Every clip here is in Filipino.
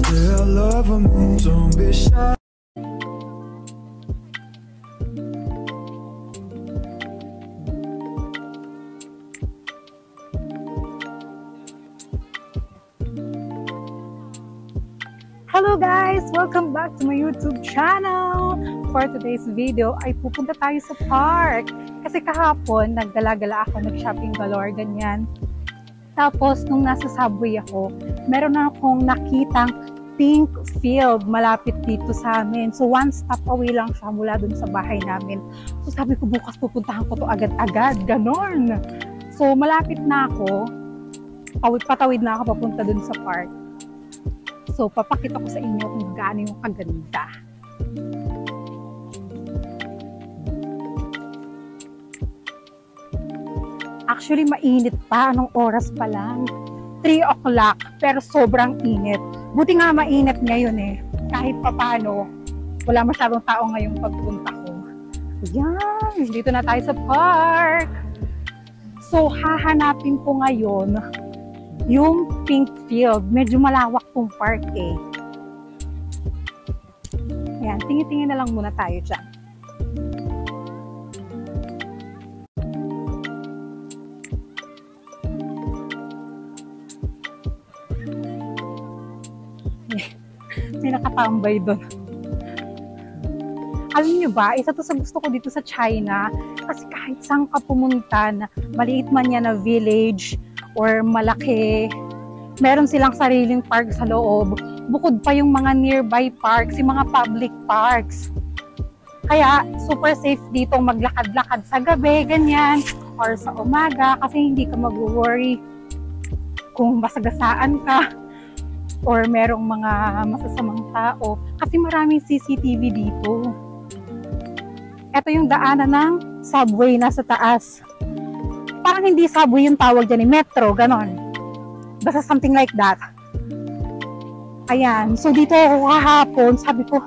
still love me. Don't be shy. Hello guys! Welcome back to my YouTube channel! For today's video ay pupunta tayo sa park. Kasi kahapon nagdala-gala ako, nag-shopping galore, ganyan. Tapos nung nasa subway ako, meron na akong nakitang pink field malapit dito sa amin. So one stop away lang siya mula dun sa bahay namin. So sabi ko bukas pupuntahan ko to agad-agad, ganon. So malapit na ako, patawid na ako papunta dun sa park. So, papakita ko sa inyo kung gaano yung kaganda. Actually, mainit pa. Anong oras pa lang? 3 o'clock. Pero sobrang init. Buti nga mainit ngayon eh. Kahit papano, wala masyadong tao ngayong pagpunta ko. Yan! Dito na tayo sa park. So, hahanapin ko ngayon yung pink field. Medyo malawak tong park eh. Ayan, tingin-tingin na lang muna tayo dyan. May nakatambay doon. Alam niyo ba, isa to sa gusto ko dito sa China. Kasi kahit saan ka pumunta, na maliit man yan na village, or malaki, meron silang sariling park sa loob. Bukod pa yung mga nearby parks, yung mga public parks. Kaya super safe dito maglakad-lakad sa gabi, ganyan, or sa umaga, kasi hindi ka mag-worry kung masagasaan ka or merong mga masasamang tao. Kasi maraming CCTV dito. Ito yung daanan ng subway na sa taas. Parang hindi subway yung tawag dyan, metro, ganon. Basta something like that. Ayan. So, dito ako kahapon, sabi ko,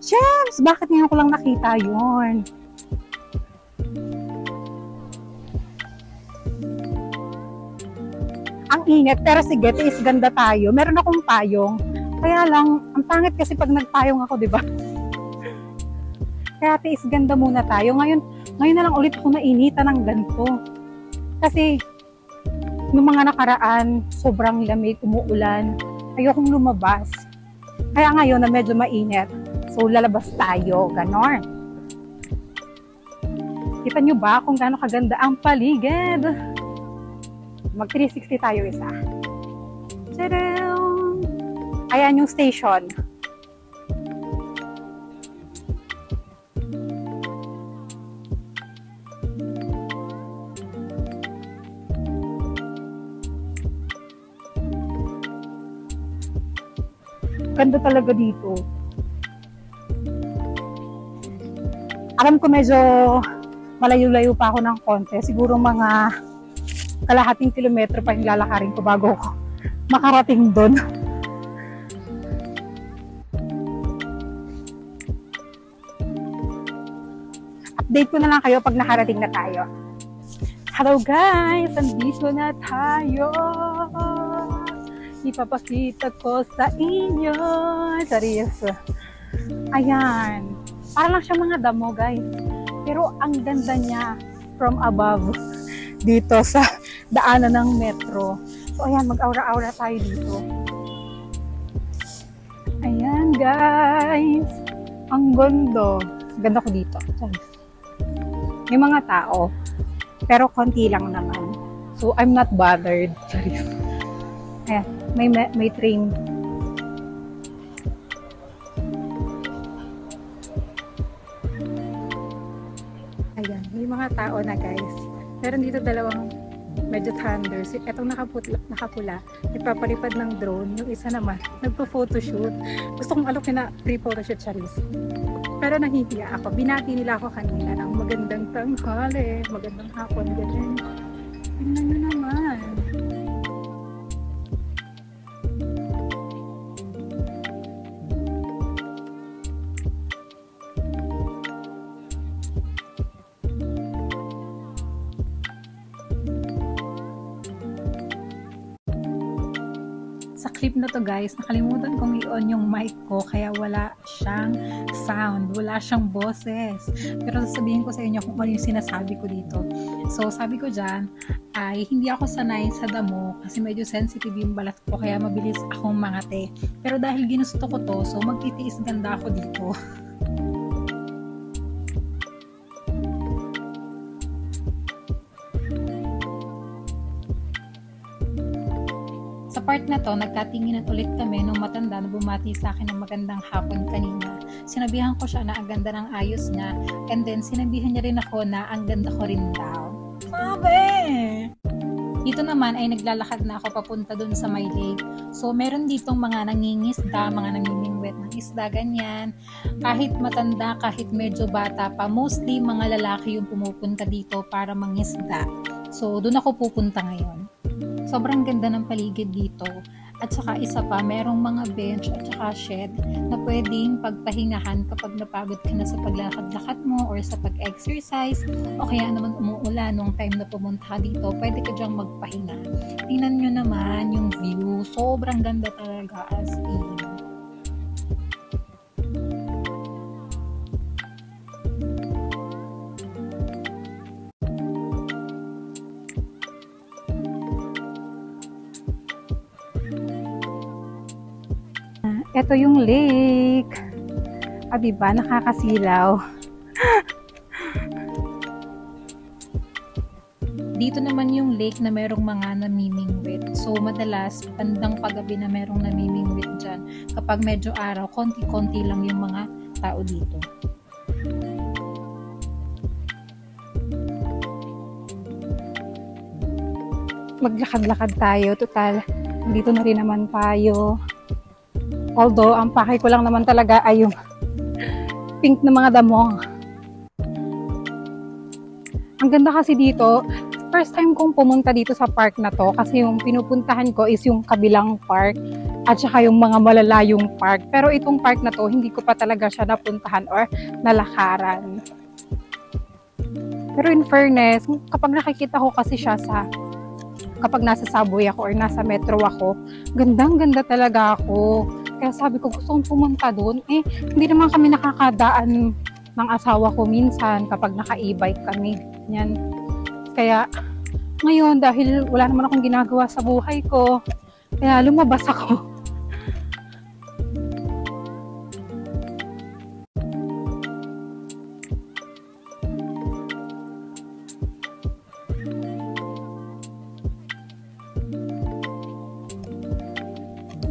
James, bakit ngayon ko lang nakita yun? Ang init, pero sige, tiis ganda tayo. Meron akong payong. Kaya lang, ang pangit kasi pag nagpayong ako, di ba? Kaya tiis ganda muna tayo. Ngayon na lang ulit ako nainitan ng ganito. Kasi, yung mga nakaraan, sobrang lamig, umuulan, ayokong lumabas. Kaya ngayon na medyo mainit, so lalabas tayo, ganon. Kita nyo ba kung gaano kaganda ang paligid? Mag 360 tayo isa. Tadam! Ayan yung station. Ganda talaga dito. Alam ko medyo malayo-layo pa ako ng konti. Siguro mga kalahating kilometro pa yung lalakarin ko bago ko makarating doon. Update ko na lang kayo pag nakarating na tayo. Hello guys! Andito na tayo! Ipapakita ko sa inyo. Seryoso. Ayan. Para lang siyang mga damo, guys. Pero ang ganda niya from above dito sa daanan ng metro. So, ayan. Mag-aura-aura tayo dito. Ayan, guys. Ang ganda. Ganda ko dito. May mga tao. Pero konti lang naman. So, I'm not bothered. Seryoso. Ayan. May train. Ayan, may mga tao na guys. Meron dito dalawang medyo thunders. Itong nakapula, nagpapalipad ng drone. Yung isa naman, nagpo-photoshoot. Gusto kong alokin na pre-photoshoot siya rin. Pero nahihiya ako. Binati nila ako kanina ng magandang tanghali, magandang hapon, ganyan. Tingnan nyo naman. Sa clip na to guys, nakalimutan kong i-on yung mic ko kaya wala siyang sound, wala siyang boses. Pero sasabihin ko sa inyo kung ano yung sinasabi ko dito. So sabi ko dyan ay hindi ako sanay sa damo kasi medyo sensitive yung balat ko kaya mabilis akong mangate. Pero dahil ginusto ko to, so magtitiis ganda ako dito. Sa part na to, nagkatinginan ulit kami nung matanda na bumati sa akin ng magandang hapon kanina. Sinabihan ko siya na ang ganda ng ayos niya, and then sinabihan niya rin ako na ang ganda ko rin daw. Sabi! Dito naman ay naglalakad na ako papunta dun sa may lake. So, meron ditong mga nangingisda, mga namimingwet ng isda, ganyan. Kahit matanda, kahit medyo bata pa, mostly mga lalaki yung pumupunta dito para mangisda. So, dun ako pupunta ngayon. Sobrang ganda ng paligid dito. At saka isa pa, merong mga bench at saka shed na pwedeng pagpahingahan kapag napagod ka na sa paglakad-lakad mo or sa pag-exercise o kaya naman umuulan nung time na pumunta ka dito, pwede ka dyang magpahinga. Tingnan nyo naman yung view. Sobrang ganda talaga as in. Ito yung lake. Diba? Nakakasilaw. Dito naman yung lake na merong mga namimingwit. So, madalas, bandang paggabi na merong namimingwit dyan. Kapag medyo araw, konti-konti lang yung mga tao dito. Maglakad-lakad tayo. Total, dito na rin naman tayo. Although, ang pakay ko lang naman talaga ay yung pink na mga damo. Ang ganda kasi dito, first time kong pumunta dito sa park na to kasi yung pinupuntahan ko is yung kabilang park at saka yung mga malalayong park. Pero itong park na to, hindi ko pa talaga siya napuntahan or nalakaran. Pero in fairness, kapag nakikita ko kasi siya kapag nasa subway ako or nasa metro ako, gandang-ganda talaga ako. Kaya sabi ko, gusto kong pumunta doon. Hindi naman kami nakakadaan ng asawa ko minsan kapag naka-e-bike kami. Yan. Kaya, ngayon, dahil wala naman akong ginagawa sa buhay ko, kaya lumabas ako.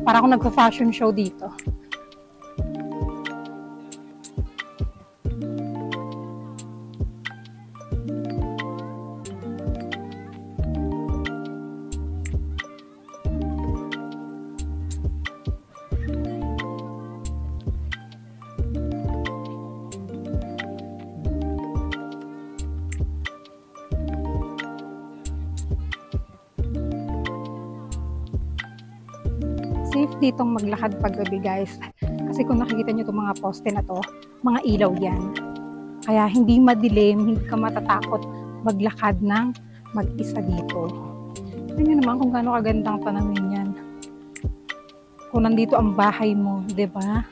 Para akong nagpa-fashion show dito. Safe ditong maglakad paggabi guys. Kasi kung nakikita nyo itong mga poste na to, mga ilaw yan. Kaya hindi madilim, hindi ka matatakot maglakad ng mag-isa dito. Tignan nyo naman kung gaano kagandang tanawin yan. Kung nandito ang bahay mo, 'di ba?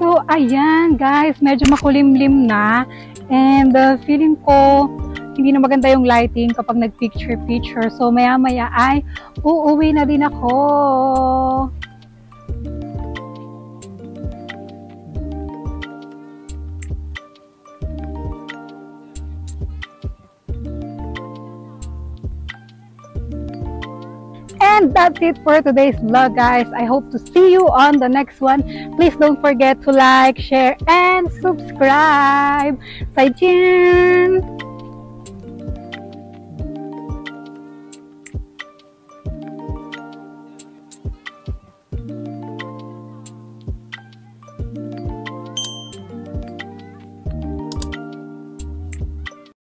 So, ayan guys, medyo makulimlim na and feeling ko hindi na maganda yung lighting kapag nag-picture-picture. So, maya-maya ay uuwi na din ako. And that's it for today's vlog, guys. I hope to see you on the next one. Please don't forget to like, share, and subscribe. 再见。